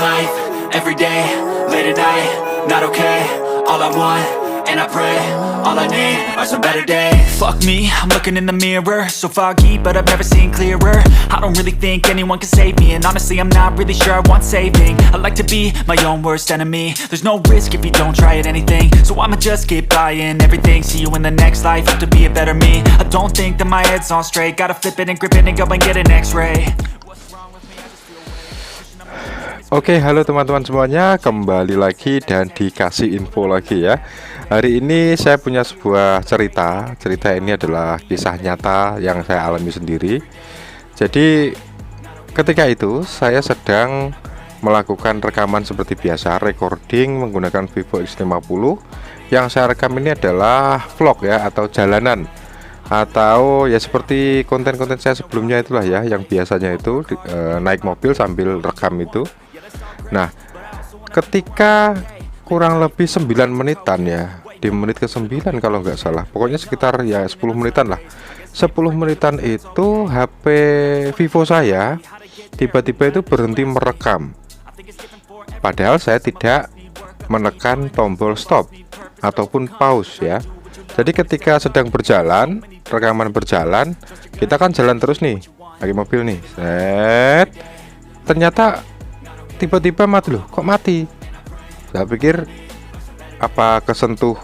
life, every day, late at night, not okay. All I want, and I pray, all I need are some better days. Fuck me, I'm looking in the mirror, so foggy, but I've never seen clearer. I don't really think anyone can save me, and honestly I'm not really sure I want saving. I like to be my own worst enemy. There's no risk if you don't try at anything, so I'ma just keep buying everything. See you in the next life, have to be a better me. I don't think that my head's on straight, gotta flip it and grip it and go and get an x-ray. Oke, halo teman-teman semuanya, kembali lagi dan dikasih info lagi ya. Hari ini saya punya sebuah cerita. Cerita ini adalah kisah nyata yang saya alami sendiri. Jadi ketika itu saya sedang melakukan rekaman seperti biasa, recording menggunakan Vivo X50. Yang saya rekam ini adalah vlog ya, atau jalanan, atau ya seperti konten-konten saya sebelumnya itulah ya, yang biasanya itu naik mobil sambil rekam itu. Nah, ketika kurang lebih 9 menitan ya, di menit ke-9 kalau nggak salah, pokoknya sekitar ya 10 menitan lah, 10 menitan itu HP Vivo saya tiba-tiba itu berhenti merekam. Padahal saya tidak menekan tombol stop ataupun pause ya. Jadi ketika sedang berjalan, rekaman berjalan, kita kan jalan terus nih, lagi mobil nih, set, ternyata tiba-tiba mati. Loh, kok mati? Saya pikir apa kesentuh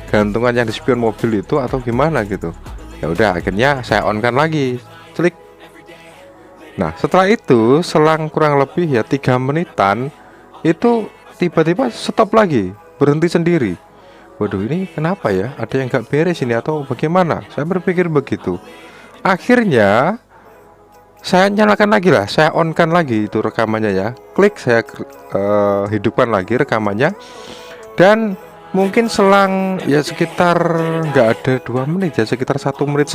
gantungan yang di spion mobil itu atau gimana gitu. Ya udah, akhirnya saya on kan lagi, klik. Nah, setelah itu selang kurang lebih ya 3 menitan itu tiba-tiba stop lagi, berhenti sendiri. Waduh, ini kenapa ya? Ada yang nggak beres ini atau bagaimana? Saya berpikir begitu. Akhirnya saya nyalakan lagi lah, saya on kan lagi itu rekamannya ya. Klik, saya hidupkan lagi rekamannya. Dan mungkin selang ya sekitar nggak ada 2 menit ya, sekitar 1,5 menit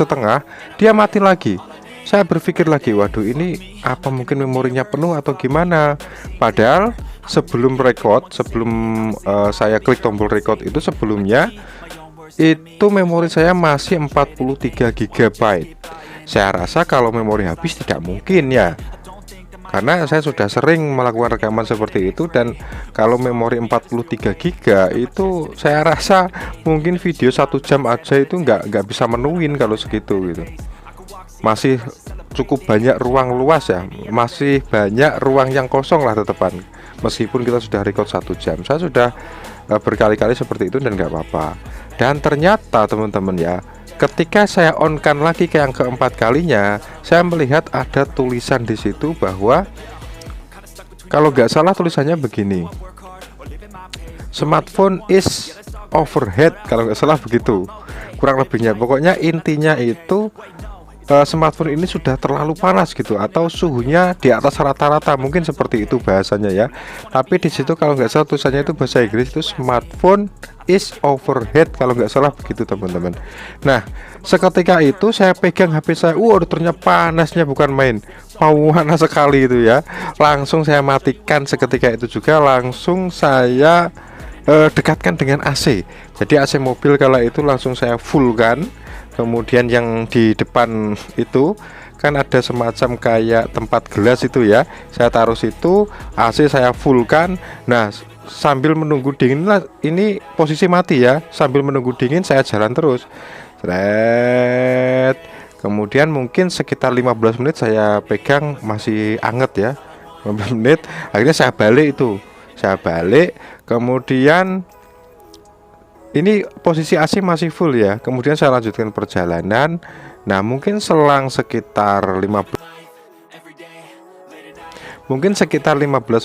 dia mati lagi. Saya berpikir lagi, waduh, ini apa mungkin memorinya penuh atau gimana? Padahal sebelum saya klik tombol record itu sebelumnya itu memori saya masih 43 GB. Saya rasa kalau memori habis tidak mungkin ya, karena saya sudah sering melakukan rekaman seperti itu. Dan kalau memori 43 GB itu saya rasa mungkin video 1 jam aja itu nggak bisa menuin kalau segitu gitu. Masih cukup banyak ruang luas ya, masih banyak ruang yang kosong lah tetepan. Meskipun kita sudah record 1 jam, saya sudah berkali-kali seperti itu dan nggak apa-apa. Dan ternyata teman-teman ya, ketika saya on kan lagi ke yang keempat kalinya, saya melihat ada tulisan di situ bahwa kalau nggak salah tulisannya begini, smartphone is overheat, kalau nggak salah begitu kurang lebihnya. Pokoknya intinya itu smartphone ini sudah terlalu panas gitu, atau suhunya di atas rata-rata, mungkin seperti itu bahasanya ya. Tapi di situ kalau nggak salah tulisannya itu bahasa Inggris, itu smartphone is overheat kalau nggak salah begitu teman-teman. Nah, seketika itu saya pegang HP saya, ternyata panasnya bukan main, panas sekali itu ya. Langsung saya matikan seketika itu juga, langsung saya dekatkan dengan AC. Jadi AC mobil kala itu langsung saya full kan. Kemudian yang di depan itu kan ada semacam kayak tempat gelas itu ya, saya taruh situ, AC saya full kan. Nah, sambil menunggu dingin lah, ini posisi mati ya, sambil menunggu dingin saya jalan terus. Seret. Kemudian mungkin sekitar 15 menit saya pegang masih anget ya, 15 menit. Akhirnya saya balik itu, kemudian ini posisi AC masih full ya. Kemudian saya lanjutkan perjalanan. Nah, mungkin selang sekitar 15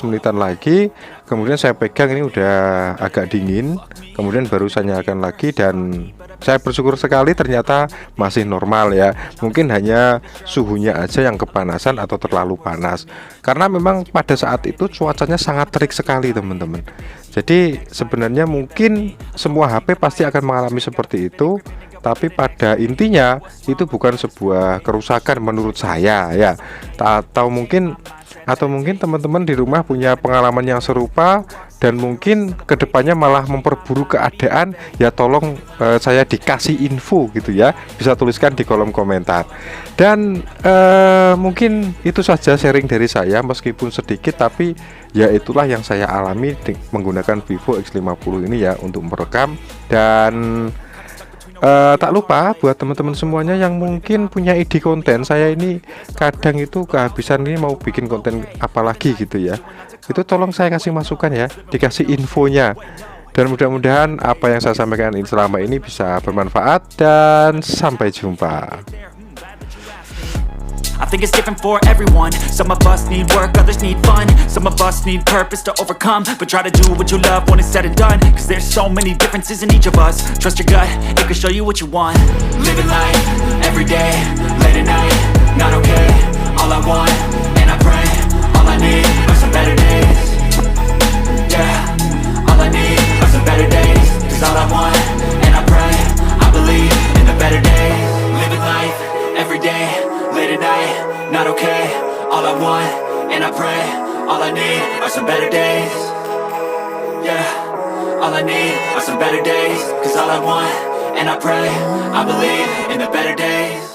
menitan lagi, kemudian saya pegang, ini udah agak dingin. Kemudian baru saya nyalakan lagi, dan saya bersyukur sekali ternyata masih normal ya. Mungkin hanya suhunya aja yang kepanasan atau terlalu panas, karena memang pada saat itu cuacanya sangat terik sekali teman-teman. Jadi sebenarnya mungkin semua HP pasti akan mengalami seperti itu, tapi pada intinya itu bukan sebuah kerusakan menurut saya ya. Atau mungkin teman-teman di rumah punya pengalaman yang serupa dan mungkin kedepannya malah memperburuk keadaan, ya tolong saya dikasih info gitu ya, bisa tuliskan di kolom komentar. Dan mungkin itu saja sharing dari saya, meskipun sedikit tapi ya itulah yang saya alami menggunakan Vivo X50 ini ya untuk merekam. Dan tak lupa buat teman-teman semuanya yang mungkin punya ide konten, saya ini kadang itu kehabisan ini mau bikin konten apalagi gitu ya, itu tolong saya kasih masukan ya, dikasih infonya. Dan mudah-mudahan apa yang saya sampaikan selama ini bisa bermanfaat, dan sampai jumpa. I think it's different for everyone. Some of us need work, others need fun. Some of us need purpose to overcome. But try to do what you love when it's said and done. Cause there's so many differences in each of us. Trust your gut, it can show you what you want. Living life, every day, late at night, not okay. All I want, and I pray, all I need are some better days. Yeah, all I need are some better days. Cause all I want, and I pray, I believe in the better days. Living life, every day, late at night, not okay. All I want, and I pray, all I need are some better days. Yeah, all I need are some better days. Cause all I want, and I pray, I believe in the better days.